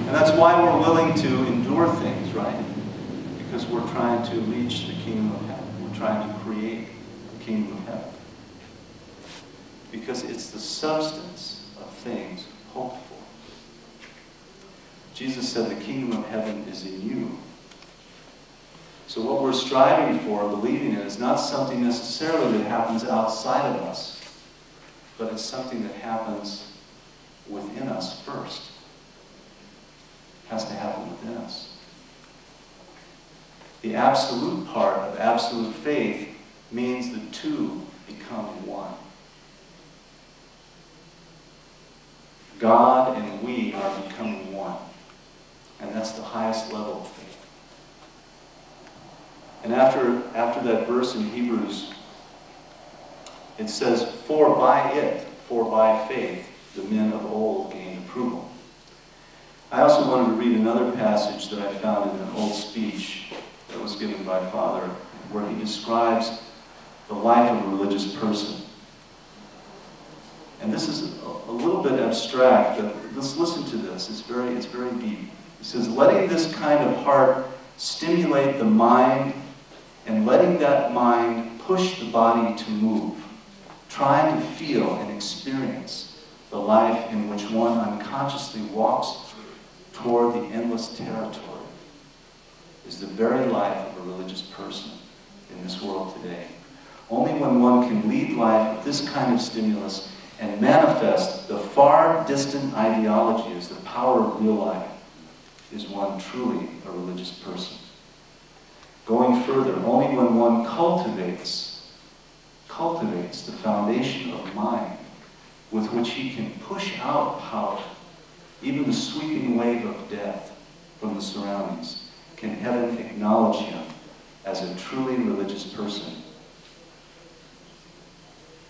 And that's why we're willing to endure things, right? Because we're trying to reach the kingdom of heaven. We're trying to create the kingdom of heaven. Because it's the substance of things hoped for. Jesus said the kingdom of heaven is in you. So what we're striving for, believing in, is not something necessarily that happens outside of us, but it's something that happens within us first. It has to happen within us. The absolute part of absolute faith means the two become one. God and we are becoming one. And that's the highest level of faith. And after that verse in Hebrews, it says, for by faith, the men of old gained approval. I also wanted to read another passage that I found in an old speech that was given by Father, where he describes the life of a religious person. And this is a little bit abstract, but let's listen to this. It's very deep. He says, letting this kind of heart stimulate the mind and letting that mind push the body to move, trying to feel and experience the life in which one unconsciously walks toward the endless territory, is the very life of a religious person in this world today. Only when one can lead life with this kind of stimulus and manifest the far distant ideology as the power of real life is one truly a religious person. Going further, only when one cultivates the foundation of mind with which he can push out power, even the sweeping wave of death from the surroundings, can heaven acknowledge him as a truly religious person.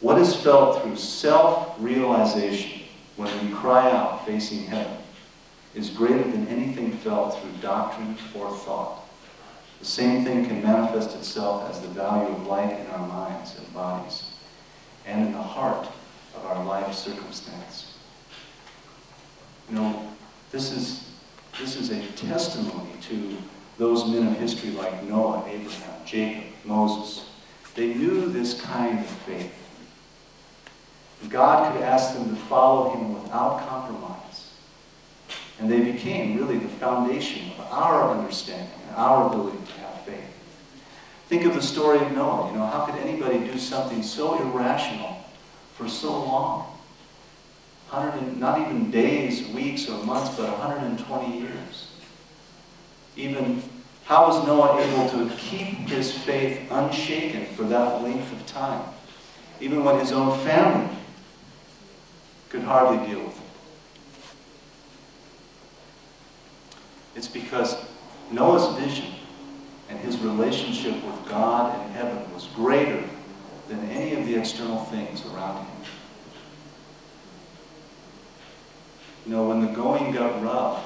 What is felt through self-realization when we cry out facing heaven is greater than anything felt through doctrine or thought. The same thing can manifest itself as the value of light in our minds and bodies and in the heart of our life circumstance. You know, this is a testimony to those men of history like Noah, Abraham, Jacob, Moses. They knew this kind of faith. God could ask them to follow him without compromise. And they became really the foundation of our understanding and our ability to have faith. Think of the story of Noah. You know, how could anybody do something so irrational for so long? Not even days, weeks, or months, but 120 years. Even how was Noah able to keep his faith unshaken for that length of time? Even when his own family could hardly deal with it. It's because Noah's vision and his relationship with God and heaven was greater than any of the external things around him. You know, when the going got rough,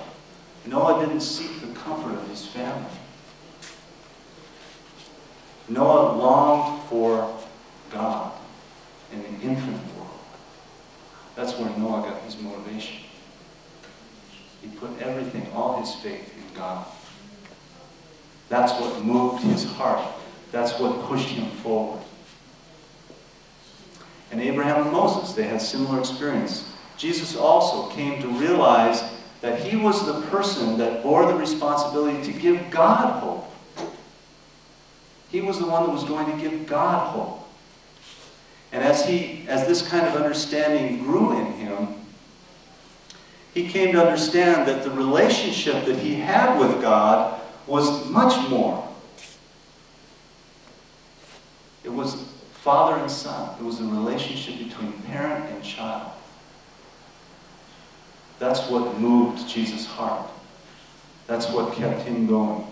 Noah didn't seek the comfort of his family. Noah longed for God in the infinite world. That's where Noah got his motivation. He put everything, all his faith in God. That's what moved his heart. That's what pushed him forward. And Abraham and Moses, they had similar experience. Jesus also came to realize that he was the person that bore the responsibility to give God hope. He was the one that was going to give God hope. And as this kind of understanding grew in him, he came to understand that the relationship that he had with God was much more. It was father and son. It was a relationship between parent and child. That's what moved Jesus' heart. That's what kept him going.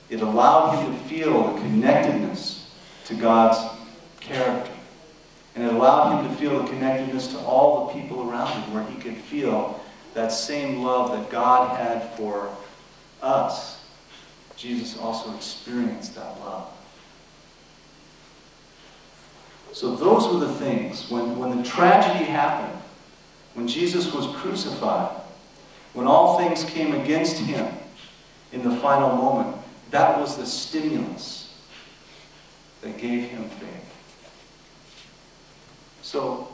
It allowed him to feel the connectedness to God's character. And it allowed him to feel the connectedness to all the people around him, where he could feel that same love that God had for us. Jesus also experienced that love. So those were the things. When the tragedy happened, when Jesus was crucified, when all things came against him in the final moment, that was the stimulus that gave him faith. So,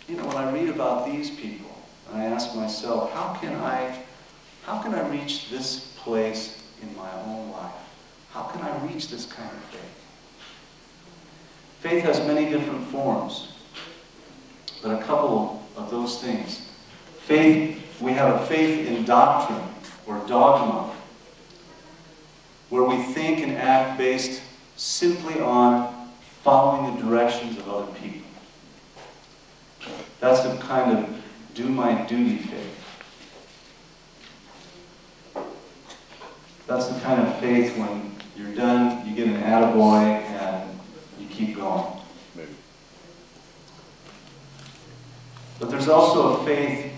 you know, when I read about these people, and I ask myself, how can I reach this place in my own life? How can I reach this kind of faith? Faith has many different forms, but a couple of those things. Faith, we have a faith in doctrine or dogma, where we think and act based simply on following the directions of other people. That's the kind of do my duty faith. That's the kind of faith when you're done, you get an attaboy, and you keep going. Maybe. But there's also a faith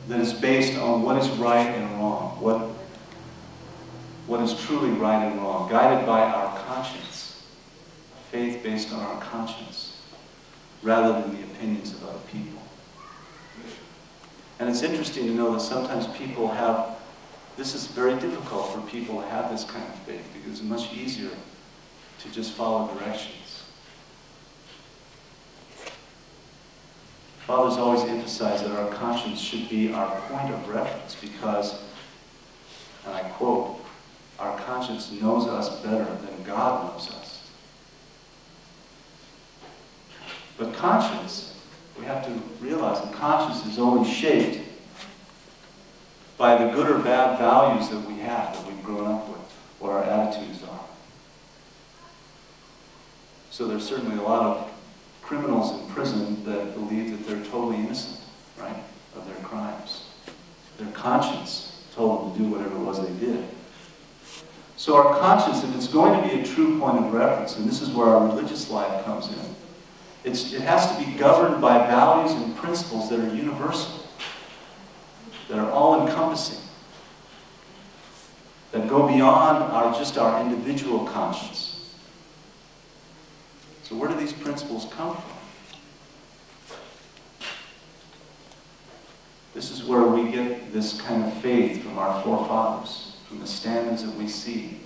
that is based on what is right and wrong, what is truly right and wrong, guided by our conscience. A faith based on our conscience, rather than the opinions of other people. And it's interesting to know that sometimes people have, this is very difficult for people to have this kind of faith, because it's much easier to just follow directions. Fathers always emphasize that our conscience should be our point of reference because, and I quote, our conscience knows us better than God knows us. But conscience, we have to realize that conscience is only shaped by the good or bad values that we have, that we've grown up with, what our attitudes are. So there's certainly a lot of criminals in prison that believe that they're totally innocent, right, of their crimes. Their conscience told them to do whatever it was they did. So our conscience, if it's going to be a true point of reference, and this is where our religious life comes in, it has to be governed by values and principles that are universal, that are all-encompassing, that go beyond just our individual conscience. So where do these principles come from? This is where we get this kind of faith from our forefathers, from the standards that we see.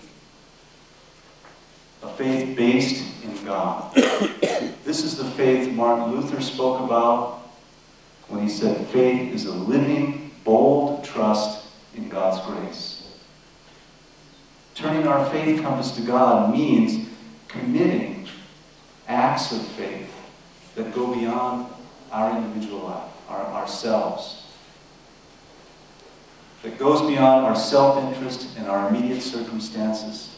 A faith based in God. This is the faith Martin Luther spoke about when he said, faith is a living, bold trust in God's grace. Turning our faith compass to God means committing acts of faith that go beyond our individual life, ourselves. That goes beyond our self-interest and our immediate circumstances,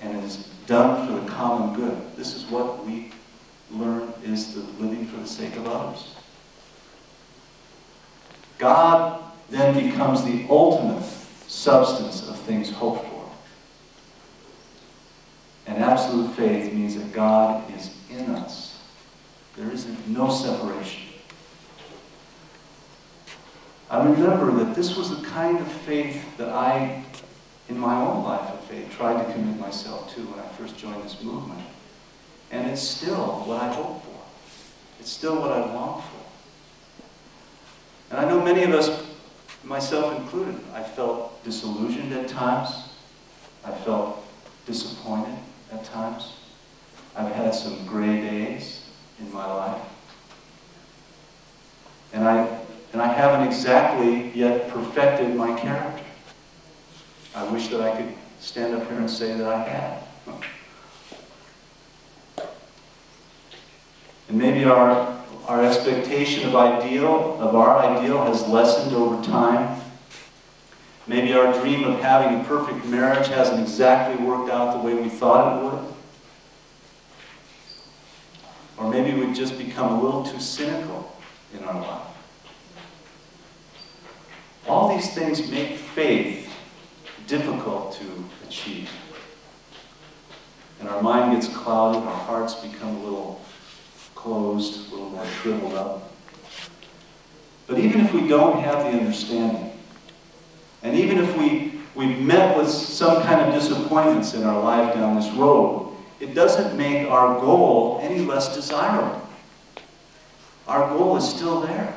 and is done for the common good. This is what we learn is the living for the sake of others. God then becomes the ultimate substance of things hoped for. And absolute faith means that God is in us. There is no separation. I remember that this was the kind of faith that I, in my own life of faith, tried to commit myself to when I first joined this movement. And it's still what I hope for. It's still what I long for. And I know many of us, myself included, I felt disillusioned at times. I felt disappointed at times. I've had some gray days in my life. And I haven't exactly yet perfected my character. I wish that I could stand up here and say that I had. And maybe our expectation of our ideal has lessened over time. Maybe our dream of having a perfect marriage hasn't exactly worked out the way we thought it would. Or maybe we've just become a little too cynical in our life. All these things make faith difficult to achieve. And our mind gets clouded, our hearts become a little closed, a little more shriveled up. But even if we don't have the understanding, and even if we've met with some kind of disappointments in our life down this road, it doesn't make our goal any less desirable. Our goal is still there.